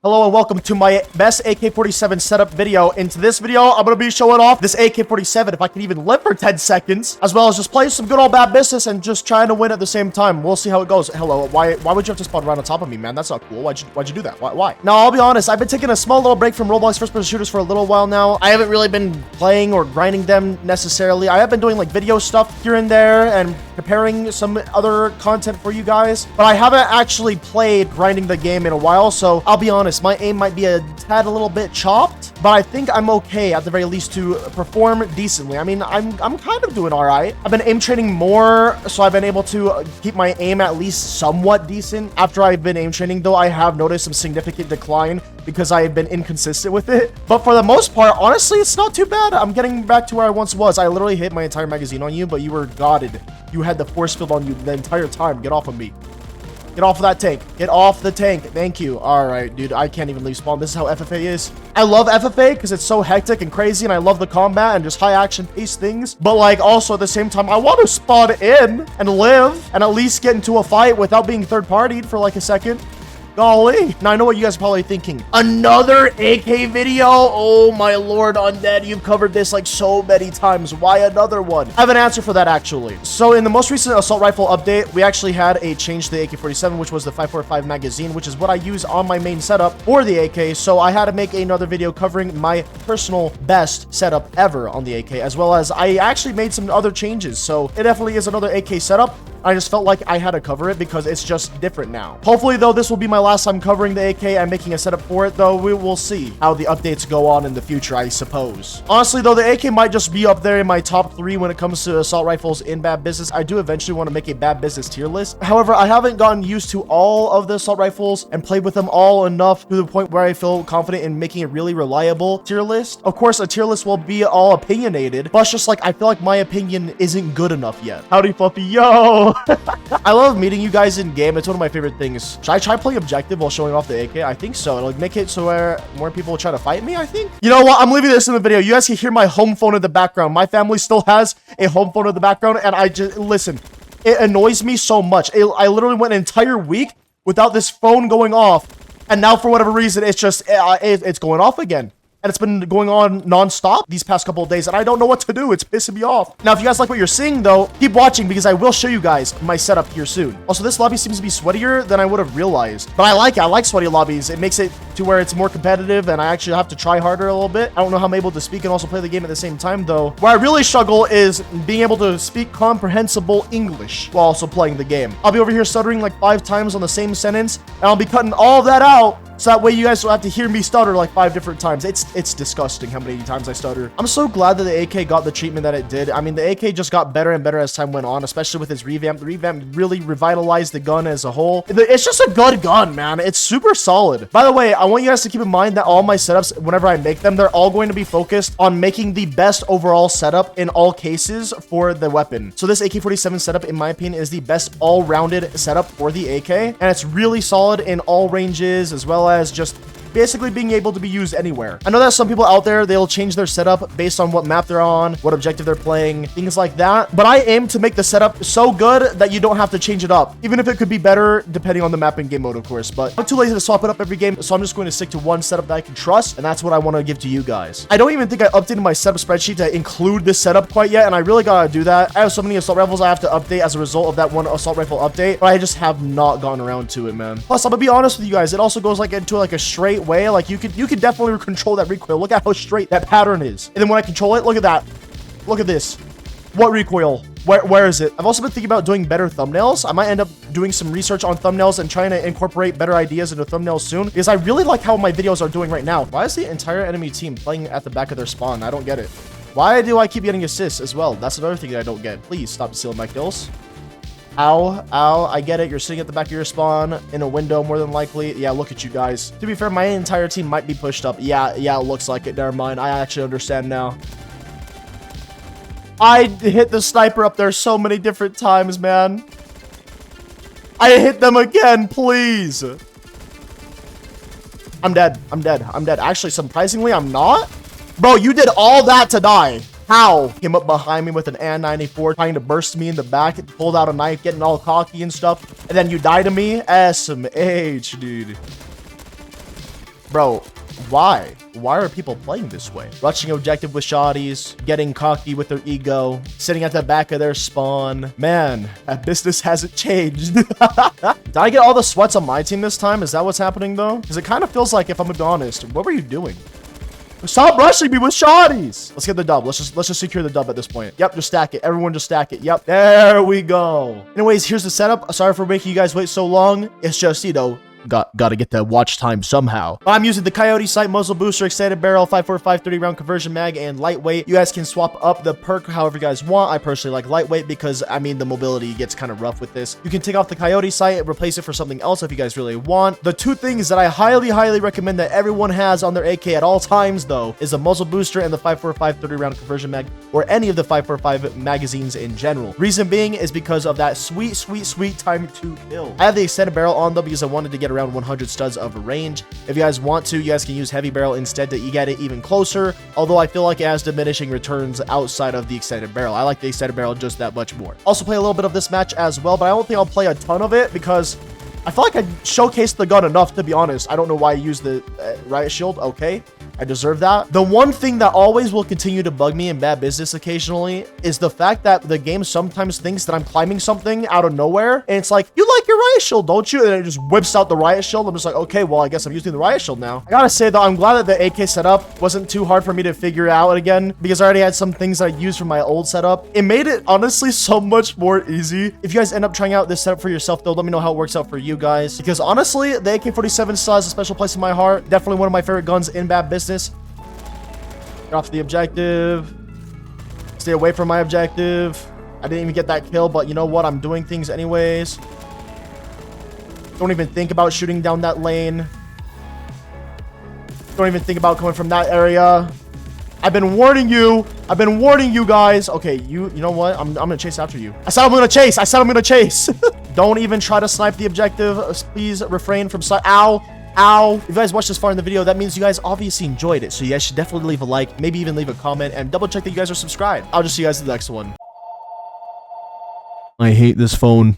Hello and welcome to my best AK-47 setup video. Into this video, I'm going to be showing off this AK-47 if I can even live for 10 seconds, as well as just play some good old bad business and just trying to win at the same time. We'll see how it goes. Hello, why would you have to spawn right on top of me, man? That's not cool. Why'd you do that? Why? Now, I'll be honest, I've been taking a small little break from Roblox first-person shooters for a little while now. I haven't really been playing or grinding them necessarily. I have been doing like video stuff here and there and preparing some other content for you guys, but I haven't actually played grinding the game in a while, so I'll be honest, my aim might be a tad a little bit chopped, but I think I'm okay at the very least to perform decently. I mean, I'm kind of doing all right. I've been aim training more, so I've been able to keep my aim at least somewhat decent. After I've been aim training, though, I have noticed some significant decline because I have been inconsistent with it. But for the most part, honestly, it's not too bad. I'm getting back to where I once was. I literally hit my entire magazine on you, but you were godded. You had the force field on you the entire time. Get off of me. Get off of that tank. Get off the tank. Thank you. All right, dude. I can't even leave spawn. This is how FFA is. I love FFA because it's so hectic and crazy, and I love the combat and just high action pace things. But like also at the same time, I want to spawn in and live and at least get into a fight without being third partied for like a second. Golly. Now, I know what you guys are probably thinking. Another AK video? Oh, my lord, Undead. You've covered this like so many times. Why another one? I have an answer for that, actually. So, in the most recent assault rifle update, we actually had a change to the AK-47, which was the 5.45 magazine, which is what I use on my main setup for the AK. So, I had to make another video covering my personal best setup ever on the AK, as well as I actually made some other changes. So, it definitely is another AK setup. I just felt like I had to cover it because it's just different now. Hopefully, though, this will be my last time covering the AK and making a setup for it, though we will see how the updates go on in the future, I suppose. Honestly, though, the AK might just be up there in my top 3 when it comes to assault rifles in bad business. I do eventually want to make a bad business tier list. However, I haven't gotten used to all of the assault rifles and played with them all enough to the point where I feel confident in making a really reliable tier list. Of course, a tier list will be all opinionated, but it's just like I feel like my opinion isn't good enough yet. Howdy, Fluffy. Yo! I love meeting you guys in game. It's one of my favorite things. Should I try playing objective while showing off the AK? I think so. It'll make it so where more people will try to fight me, I think. You know what? I'm leaving this in the video. You guys can hear my home phone in the background. My family still has a home phone in the background, and I just, listen, it annoys me so much. I literally went an entire week without this phone going off, and now for whatever reason, it's just, it's going off again. And it's been going on non-stop these past couple of days, and I don't know what to do. It's pissing me off. Now, if you guys like what you're seeing, though, keep watching because I will show you guys my setup here soon. Also, this lobby seems to be sweatier than I would have realized, but I like it. I like sweaty lobbies. It makes it to where it's more competitive, and I actually have to try harder a little bit. I don't know how I'm able to speak and also play the game at the same time, though. Where I really struggle is being able to speak comprehensible English while also playing the game. I'll be over here stuttering like 5 times on the same sentence, and I'll be cutting all of that out so that way you guys don't have to hear me stutter like 5 different times. It's disgusting how many times I stutter. I'm so glad that the AK got the treatment that it did. I mean, the AK just got better and better as time went on, especially with its revamp. The revamp really revitalized the gun as a whole. It's just a good gun, man. It's super solid. By the way, I want you guys to keep in mind that all my setups, whenever I make them, they're all going to be focused on making the best overall setup in all cases for the weapon. So this AK-47 setup, in my opinion, is the best all-rounded setup for the AK, and it's really solid in all ranges, as well as just basically being able to be used anywhere. I know that some people out there, they'll change their setup based on what map they're on, what objective they're playing, things like that. But I aim to make the setup so good that you don't have to change it up, even if it could be better depending on the map and game mode, of course. But I'm too lazy to swap it up every game, so I'm just going to stick to one setup that I can trust, and that's what I want to give to you guys. I don't even think I updated my setup spreadsheet to include this setup quite yet, and I really gotta do that. I have so many assault rifles I have to update as a result of that one assault rifle update, but I just have not gotten around to it, man. Plus, I'm gonna be honest with you guys, it also goes like into like a straight way. Like you could definitely control that recoil. Look at how straight that pattern is. And then when I control it, look at that. Look at this. What recoil? Where is it? I've also been thinking about doing better thumbnails. I might end up doing some research on thumbnails and trying to incorporate better ideas into thumbnails soon, because I really like how my videos are doing right now. Why is the entire enemy team playing at the back of their spawn? I don't get it. Why do I keep getting assists as well? That's another thing that I don't get. Please stop stealing my kills. Ow, ow, I get it. You're sitting at the back of your spawn in a window, more than likely. Yeah, look at you guys. To be fair, my entire team might be pushed up. Yeah, it looks like it. Never mind. I actually understand now. I hit the sniper up there so many different times, man. I hit them again, please. I'm dead. I'm dead. I'm dead. Actually, surprisingly, I'm not. Bro, you did all that to die. How? Came up behind me with an AN-94 trying to burst me in the back, pulled out a knife, getting all cocky and stuff, and then you die to me? SMH, dude. Bro, why? Why are people playing this way? Rushing objective with shotties, getting cocky with their ego, sitting at the back of their spawn. Man, that business hasn't changed. Did I get all the sweats on my team this time? Is that what's happening though? Because it kind of feels like, if I'm gonna be honest, what were you doing? Stop rushing me with shotties. Let's get the dub. Let's just secure the dub at this point. Yep, just stack it. Everyone just stack it. Yep, there we go. Anyways, here's the setup. Sorry for making you guys wait so long. It's just, you know, gotta get that watch time somehow. I'm using the Coyote sight, muzzle booster, extended barrel, 5.45 30 round conversion mag, and lightweight. You guys can swap up the perk however you guys want. I personally like lightweight because, I mean, the mobility gets kind of rough with this. You can take off the Coyote sight and replace it for something else if you guys really want. The two things that I highly recommend that everyone has on their AK at all times, though, is a muzzle booster and the 5.45 30 round conversion mag, or any of the 5.45 magazines in general. Reason being is because of that sweet time to kill. I have the extended barrel on though because I wanted to get around 100 studs of range. If you guys want to, you guys can use heavy barrel instead to get it even closer, although I feel like it has diminishing returns outside of the extended barrel. I like the extended barrel just that much more. Also play a little bit of this match as well, but I don't think I'll play a ton of it because I feel like I showcased the gun enough, to be honest. I don't know why I used the riot shield. Okay, I deserve that. The one thing that always will continue to bug me in bad business occasionally is the fact that the game sometimes thinks that I'm climbing something out of nowhere. And it's like, you like your riot shield, don't you? And it just whips out the riot shield. I'm just like, okay, well, I guess I'm using the riot shield now. I gotta say though, I'm glad that the AK setup wasn't too hard for me to figure out again, because I already had some things I used from my old setup. It made it honestly so much more easy. If you guys end up trying out this setup for yourself though, let me know how it works out for you guys, because honestly, the AK-47 still has a special place in my heart. Definitely one of my favorite guns in bad business. Get off the objective. Stay away from my objective. I didn't even get that kill, but you know what? I'm doing things anyways. Don't even think about shooting down that lane. Don't even think about coming from that area. I've been warning you. I've been warning you guys. Okay, you know what? I'm gonna chase after you. I said I'm gonna chase. I said I'm gonna chase. Don't even try to snipe the objective. Please refrain from Ow. If you guys watched this far in the video, that means you guys obviously enjoyed it. So you guys should definitely leave a like, maybe even leave a comment, and double check that you guys are subscribed. I'll just see you guys in the next one. I hate this phone.